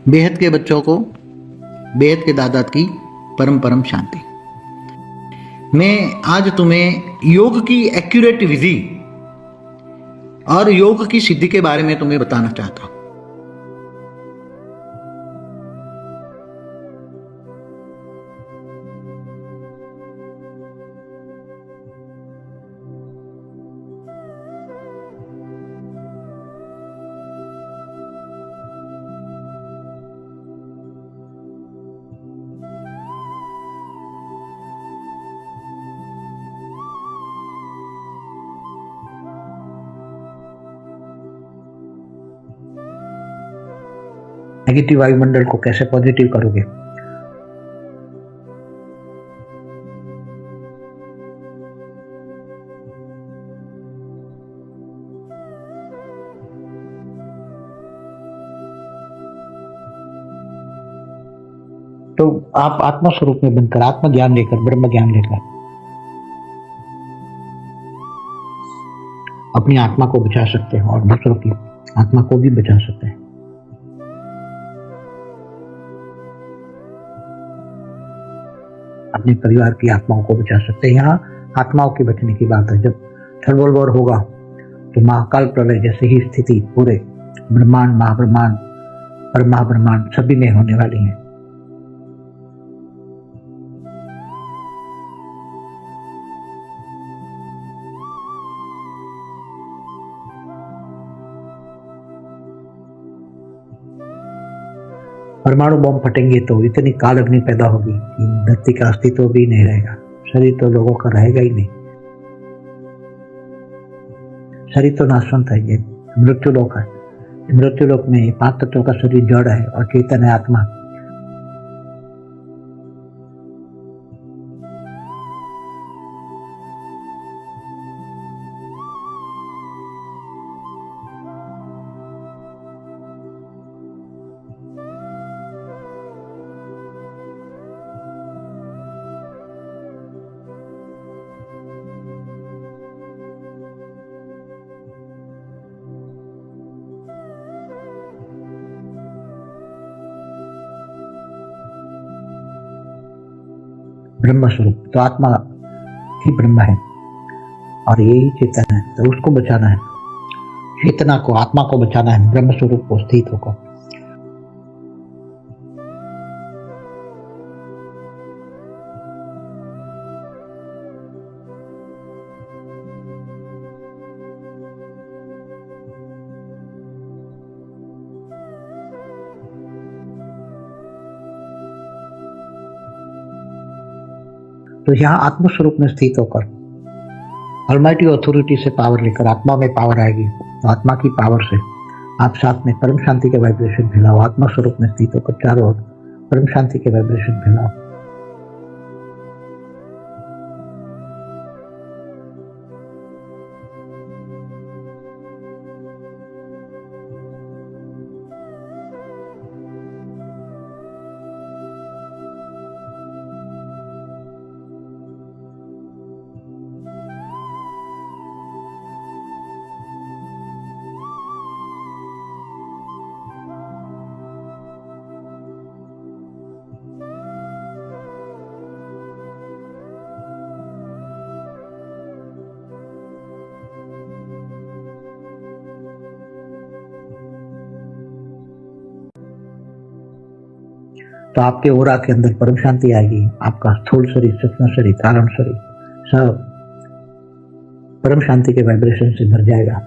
बेहद के बच्चों को बेहद के दादा की परम परम शांति। मैं आज तुम्हें योग की एक्यूरेट विधि और योग की सिद्धि के बारे में तुम्हें बताना चाहता हूं। नेगेटिव वायुमंडल को कैसे पॉजिटिव करोगे। तो आप आत्मा स्वरूप में बनकर, आत्म ज्ञान लेकर, ब्रह्म ज्ञान लेकर अपनी आत्मा को बचा सकते हैं और दूसरों की आत्मा को भी बचा सकते हैं। अपने परिवार की आत्माओं को बचा सकते हैं। यहाँ आत्माओं के बचने की बात है। जब थर्ड वॉर होगा तो महाकाल प्रलय जैसे ही स्थिति पूरे ब्रह्मांड, महाब्रह्मांड, परमहाब्रह्मांड सभी में होने वाली है। परमाणु बॉम्ब फटेंगे तो इतनी काल अग्नि पैदा होगी कि धरती का अस्तित्व भी नहीं रहेगा। शरीर तो लोगों का रहेगा ही नहीं। शरीर तो नाशवंत है। ये मृत्यु लोक है। मृत्यु लोक में 5 तत्वों का शरीर जड़ है और चेतन है, आत्मा। ब्रह्म स्वरूप तो आत्मा ही ब्रह्म है और यही चेतन है। तो उसको बचाना है, चेतना को, आत्मा को बचाना है, ब्रह्म स्वरूप को स्थित होकर। तो यहाँ आत्म स्वरूप में स्थित होकर ऑलमाइटी ऑथोरिटी से पावर लेकर आत्मा में पावर आएगी। तो आत्मा की पावर से आप साथ में परम शांति के वाइब्रेशन फैलाओ। आत्मा स्वरूप में स्थित होकर चारों ओर परम शांति के वाइब्रेशन फैलाओ। तो आपके ओरा के अंदर परम शांति आएगी। आपका स्थूल शरीर, सूक्ष्म शरीर, कारण शरीर सब परम शांति के वाइब्रेशन से भर जाएगा।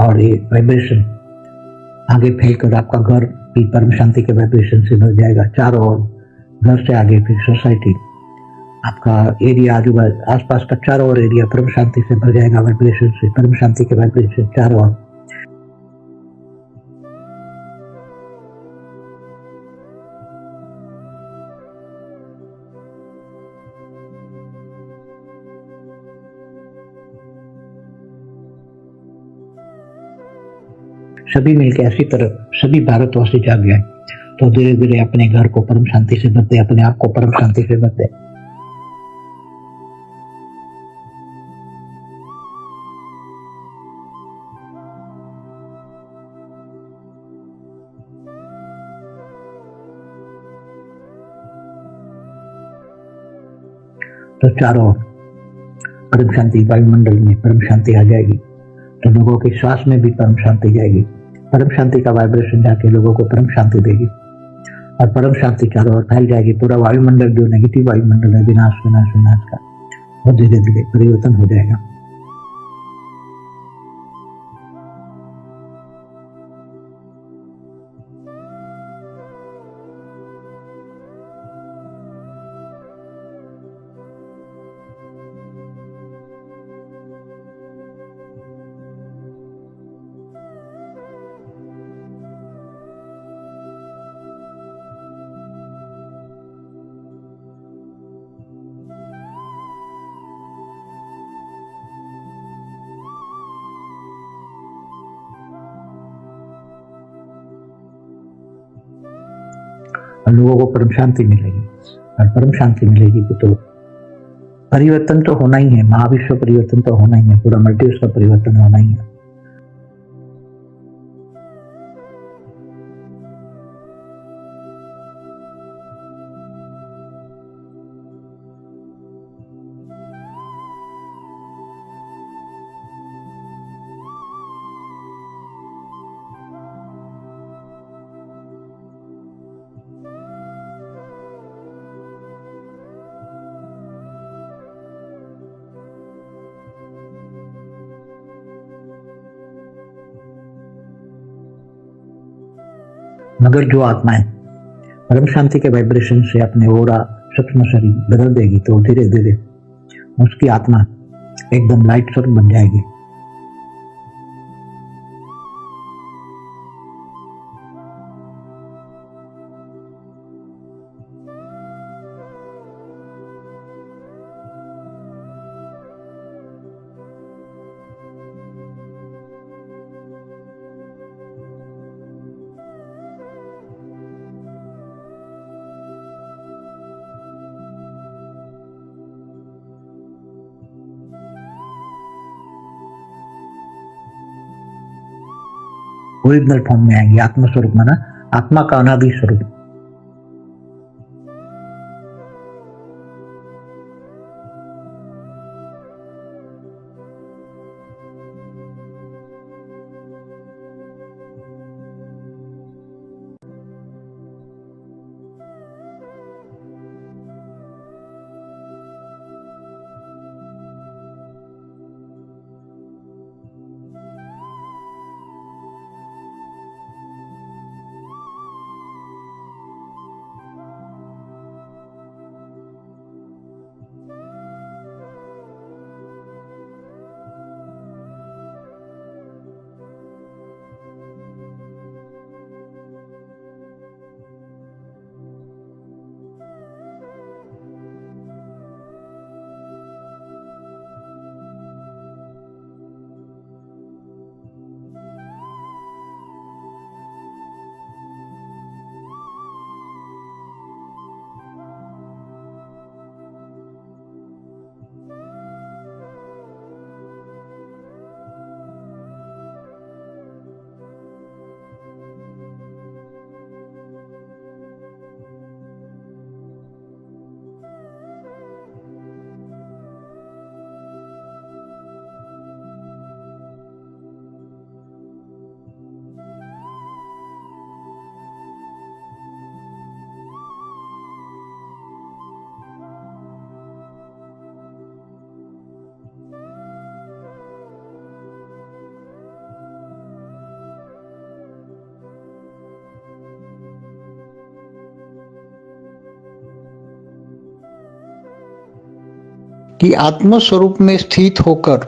और ये वाइब्रेशन आगे फैलकर आपका घर भी परम शांति के वाइब्रेशन से भर जाएगा। चारों ओर, घर से आगे फिर सोसाइटी, आपका एरिया, आजू बाजू आसपास का चारों ओर एरिया परम शांति से भर जाएगा, वाइब्रेशन से, परम शांति के वाइब्रेशन चारों ओर। सभी मिलकर ऐसी तरह सभी भारतवासी जाग गए तो धीरे धीरे अपने घर को परम शांति से भर दे, अपने आप को परम शांति से भर दे। तो चारों ओर परम शांति, वायुमंडल में परम शांति आ जाएगी तो लोगों के श्वास में भी परम शांति जाएगी। परम शांति का वाइब्रेशन जाके लोगों को परम शांति देगी और परम शांति चारों ओर फैल जाएगी। पूरा वायुमंडल जो नेगेटिव वायुमंडल है विनाश विनाश विनाश का, वो धीरे धीरे परिवर्तन हो जाएगा। और लोगों को परम शांति मिलेगी और परम शांति मिलेगी तो परिवर्तन तो होना ही है, महाविश्व परिवर्तन तो होना ही है, पूरा मल्टीवर्स का परिवर्तन होना ही है। मगर जो आत्माएं परम शांति के वाइब्रेशन से अपने ओरा सूक्ष्म शरीर बदल देगी तो धीरे धीरे उसकी आत्मा एकदम लाइट स्वरूप बन जाएगी। ओरिजिनल फॉर्म में आएंगे, आत्मा स्वरूप माना आत्मा का अनादि स्वरूप। कि आत्म स्वरूप में स्थित होकर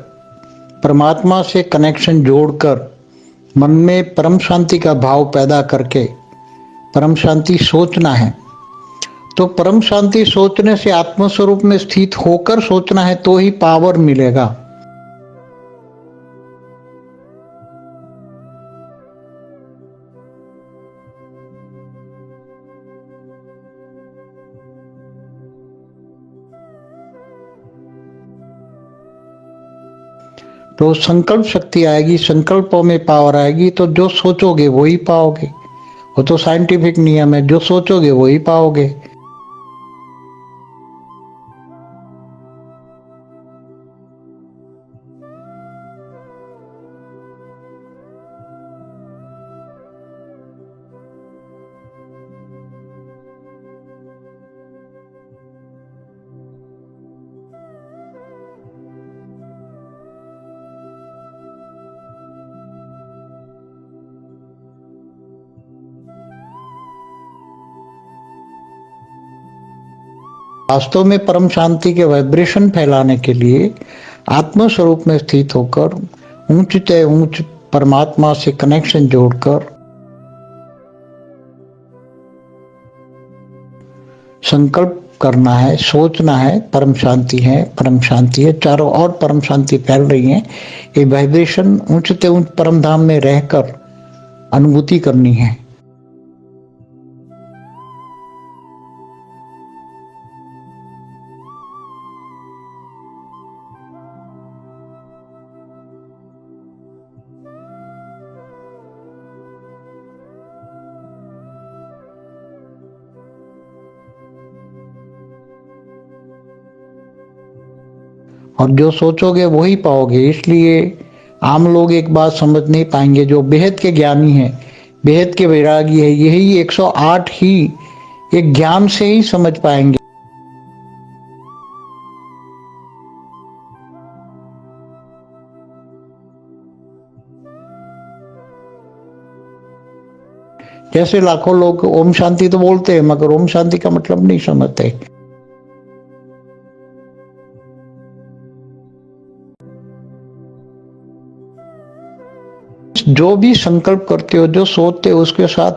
परमात्मा से कनेक्शन जोड़कर मन में परम शांति का भाव पैदा करके परम शांति सोचना है। तो परम शांति सोचने से आत्म स्वरूप में स्थित होकर सोचना है तो ही पावर मिलेगा। तो संकल्प शक्ति आएगी, संकल्पों में पावर आएगी, तो जो सोचोगे वही पाओगे। वो तो साइंटिफिक नियम है, जो सोचोगे वही पाओगे। वास्तव में परम शांति के वाइब्रेशन फैलाने के लिए आत्म स्वरूप में स्थित होकर ऊंच से ऊंच परमात्मा से कनेक्शन जोड़कर संकल्प करना है, सोचना है परम शांति है, परम शांति है। चारों ओर परम शांति फैल रही है। ये वाइब्रेशन ऊंच से ऊंच परम धाम में रहकर अनुभूति करनी है। और जो सोचोगे वही पाओगे। इसलिए आम लोग एक बात समझ नहीं पाएंगे, जो बेहद के ज्ञानी है, बेहद के वैरागी है, यही 108 ही एक ज्ञान से ही समझ पाएंगे। जैसे लाखों लोग ओम शांति तो बोलते हैं, मगर ओम शांति का मतलब नहीं समझते। जो भी संकल्प करते हो, जो सोचते हो, उसके साथ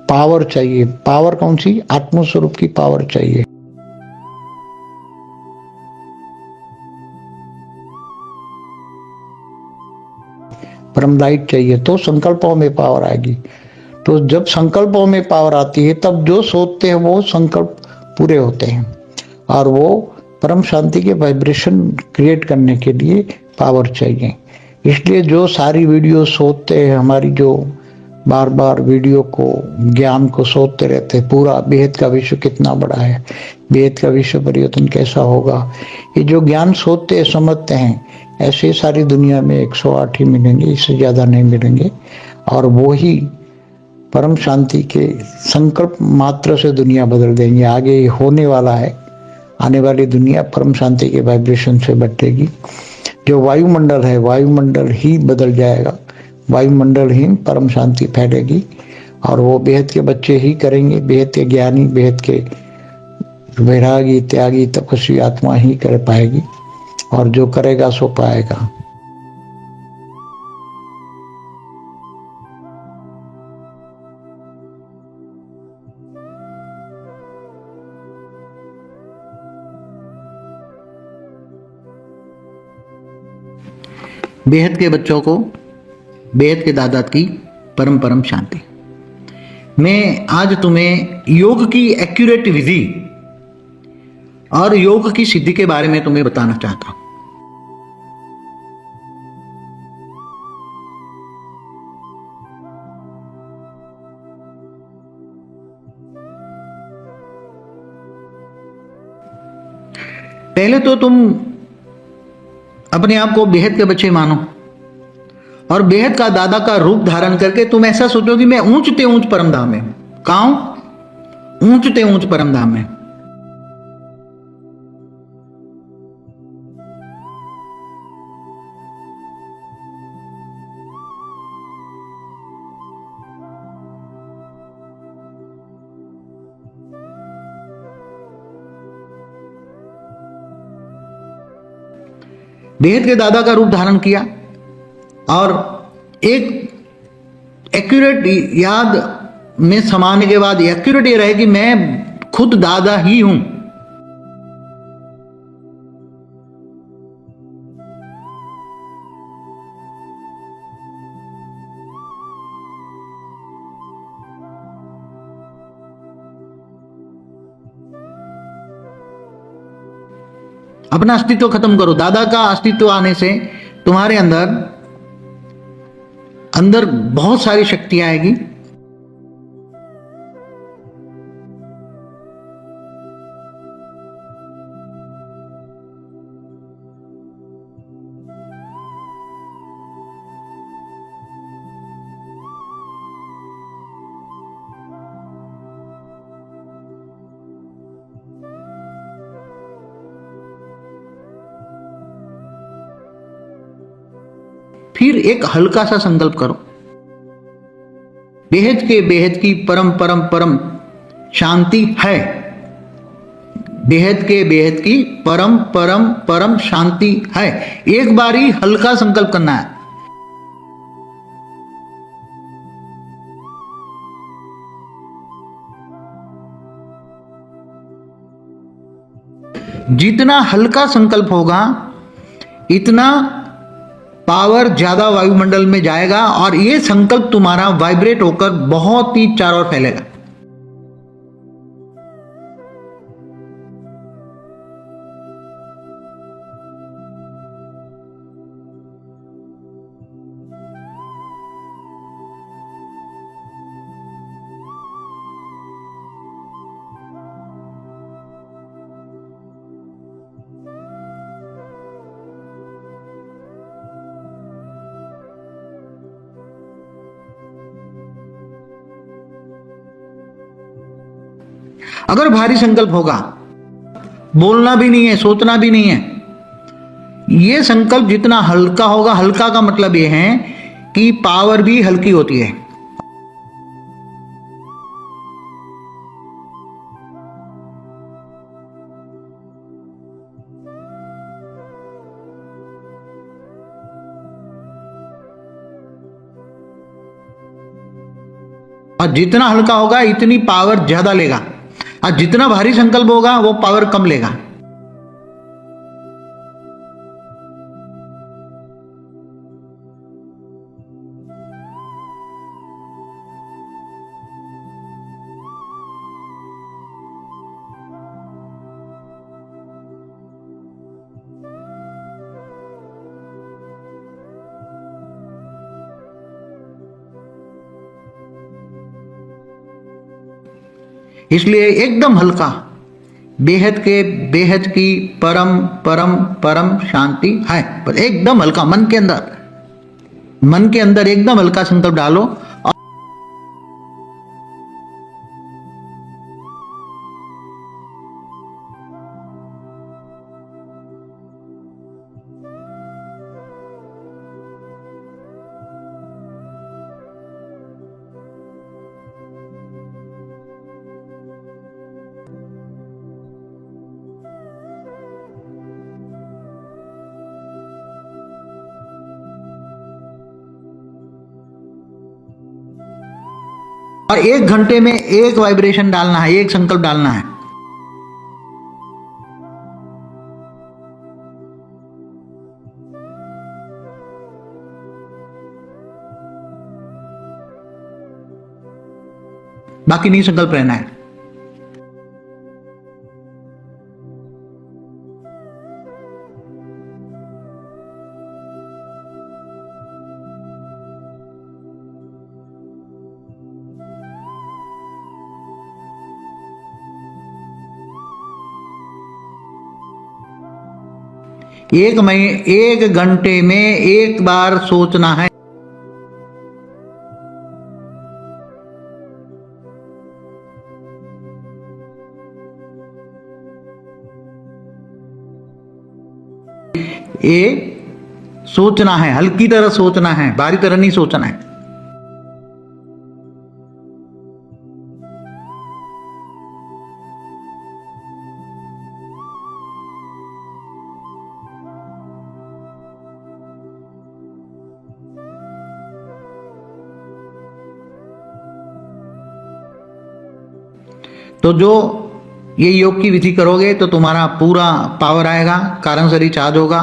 पावर चाहिए। पावर कौन सी? आत्म स्वरूप की पावर चाहिए। परम लाइट चाहिए, तो संकल्पों में पावर आएगी। तो जब संकल्पों में पावर आती है, तब जो सोचते हैं वो संकल्प पूरे होते हैं, और वो परम शांति के वाइब्रेशन क्रिएट करने के लिए पावर चाहिए। इसलिए जो सारी वीडियो सोचते हैं, हमारी जो बार बार वीडियो को, ज्ञान को सोचते रहते हैं, पूरा बेहद का विश्व कितना बड़ा है, बेहद का विश्व परिवर्तन कैसा होगा, ये जो ज्ञान सोचते हैं, समझते हैं, ऐसे सारी दुनिया में 108 ही मिलेंगे, इससे ज़्यादा नहीं मिलेंगे। और वो ही परम शांति के संकल्प मात्र से दुनिया बदल देंगे। आगे होने वाला है, आने वाली दुनिया परम शांति के वाइब्रेशन से बटेगी। जो वायुमंडल है, वायुमंडल ही बदल जाएगा, वायुमंडल ही परम शांति फैलेगी, और वो बेहद के बच्चे ही करेंगे। बेहद के ज्ञानी, बेहद के वैरागी, त्यागी, तपस्वी आत्मा ही कर पाएगी, और जो करेगा सो पाएगा। बेहद के बच्चों को, बेहद के दादा की परम परम शांति। मैं आज तुम्हें योग की एक्यूरेट विधि और योग की सिद्धि के बारे में तुम्हें बताना चाहता हूं। पहले तो तुम अपने आप को बेहद के बच्चे मानो, और बेहद का दादा का रूप धारण करके तुम ऐसा सोचो कि मैं ऊंच ते ऊंच परम धाम में हूं। कहां? ऊंच ते ऊंच परम धाम में। बेहद के दादा का रूप धारण किया, और एक एक्यूरेट याद में समाने के बाद एक्यूरेट ये रहे कि मैं खुद दादा ही हूं। अपना अस्तित्व खत्म करो। दादा का अस्तित्व आने से तुम्हारे अंदर अंदर बहुत सारी शक्ति आएगी। फिर एक हल्का सा संकल्प करो, बेहद के बेहद की परम परम परम शांति है। बेहद के बेहद की परम परम परम शांति है। एक बार ही हल्का संकल्प करना है। जितना हल्का संकल्प होगा इतना पावर ज्यादा वायुमंडल में जाएगा और यह संकल्प तुम्हारा वाइब्रेट होकर बहुत ही चारों ओर फैलेगा। अगर भारी संकल्प होगा, बोलना भी नहीं है, सोचना भी नहीं है। यह संकल्प जितना हल्का होगा, हल्का का मतलब यह है कि पावर भी हल्की होती है। और जितना हल्का होगा इतनी पावर ज्यादा लेगा, और जितना भारी संकल्प होगा वो पावर कम लेगा। इसलिए एकदम हल्का, बेहद के बेहद की परम परम परम शांति है, पर एकदम हल्का मन के अंदर एकदम हल्का संकल्प डालो। और 1 घंटे में एक वाइब्रेशन डालना है, एक संकल्प डालना है। बाकी नहीं संकल्प रहना है। एक घंटे में एक बार सोचना है। ये सोचना है, हल्की तरह सोचना है, भारी तरह नहीं सोचना है। तो जो ये योग की विधि करोगे तो तुम्हारा पूरा पावर आएगा, कारण शरीर चार्ज होगा।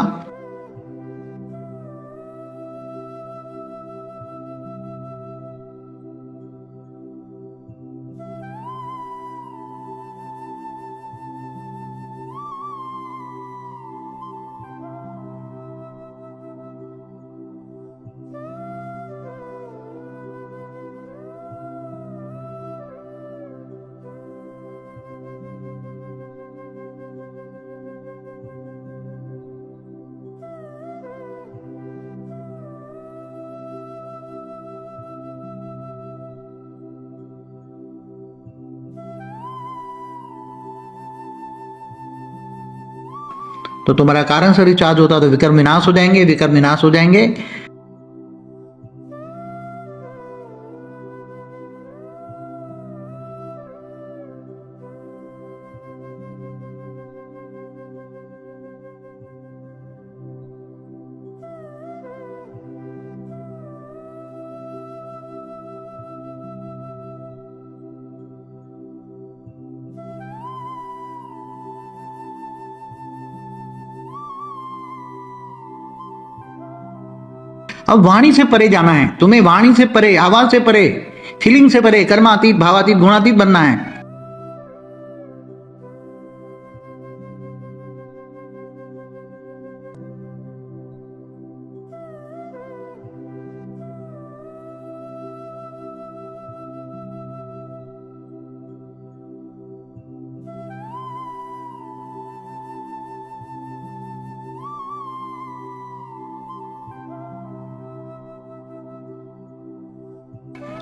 तो तुम्हारा कारण से रिचार्ज होता तो विकर्म विनाश हो जाएंगे, विकर्म विनाश हो जाएंगे। अब वाणी से परे जाना है तुम्हें, वाणी से परे, आवाज से परे, फीलिंग से परे, कर्मातीत, भावातीत, गुणातीत बनना है।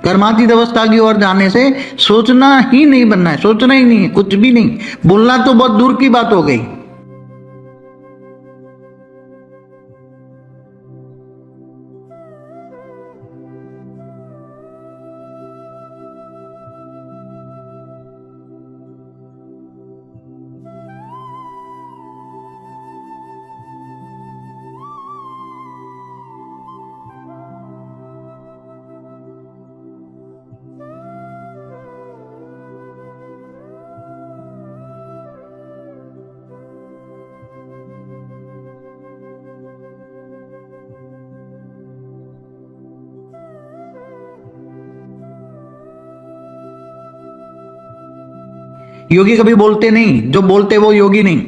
कर्मातीत अवस्था की ओर जाने से सोचना ही नहीं बनना है, सोचना ही नहीं है, कुछ भी नहीं, बोलना तो बहुत दूर की बात हो गई। योगी कभी बोलते नहीं, जो बोलते वो योगी नहीं।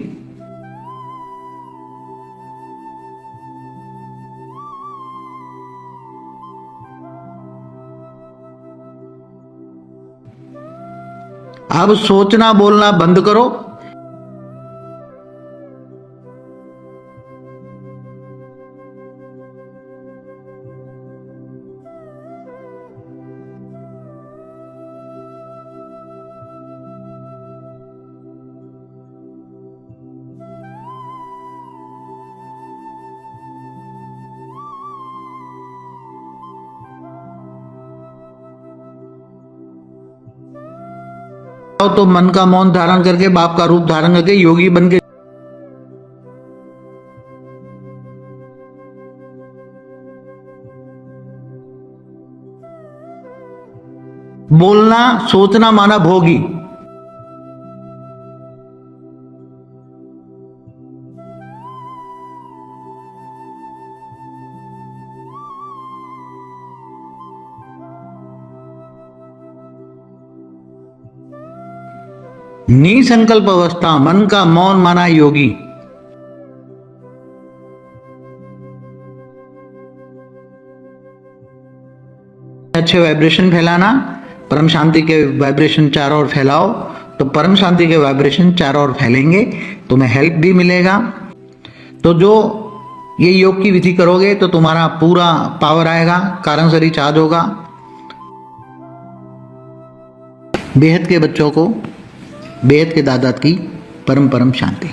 अब सोचना बोलना बंद करो। तो मन का मौन धारण करके, बाप का रूप धारण करके योगी बन के बोलना, सोचना माना भोगी। निसंकल्प अवस्था, मन का मौन माना योगी। अच्छे वाइब्रेशन फैलाना, परम शांति के वाइब्रेशन चारों ओर फैलाओ, तो परम शांति के वाइब्रेशन चारों ओर फैलेंगे, तुम्हें हेल्प भी मिलेगा। तो जो ये योग की विधि करोगे तो तुम्हारा पूरा पावर आएगा, कारण से रिचार्ज होगा। बेहद के बच्चों को बेहद के दादा की परम परम शांति।